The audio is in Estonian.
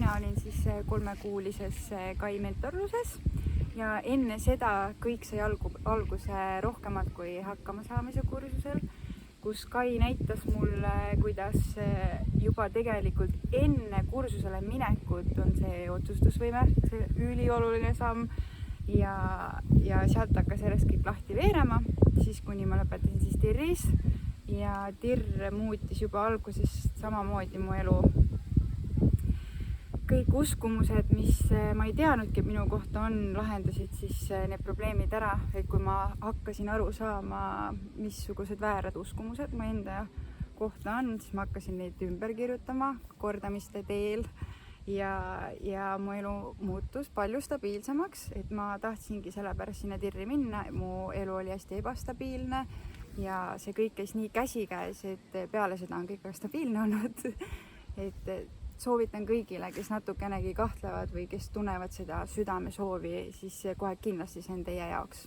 mina olin siis 3-kuulises Kai mentorluses ja enne seda kõik sai alguse rohkemalt kui hakkama saamise kursusel, kus Kai näitas mulle, kuidas juba tegelikult enne kursusele minekut on see otsustusvõime, see ülioluline samm ja sealt hakkas järjest kõik lahti veerema, siis kuni ma lõpetasin siis TIR-is ja TIR muutis juba algusest samamoodi mu elu. Kõik uskumused, mis ma ei teadnudki, et minu kohta on, lahendasid siis need probleemid ära, et kui ma hakkasin aru saama, missugused väärad uskumused mu enda kohta on, siis ma hakkasin neid ümber kirjutama kordamiste teel ja mu elu muutus palju stabiilsemaks, et ma tahtsingi sellepärast sinna TIR-i minna, mu elu oli hästi ebastabiilne ja see kõik käis nii käsikäes, et peale seda on kõik väga stabiilne olnud, et soovitan kõigile, kes natukenegi kahtlevad või kes tunnevad seda südamesoovi, siis kohe kindlasti see on teie jaoks.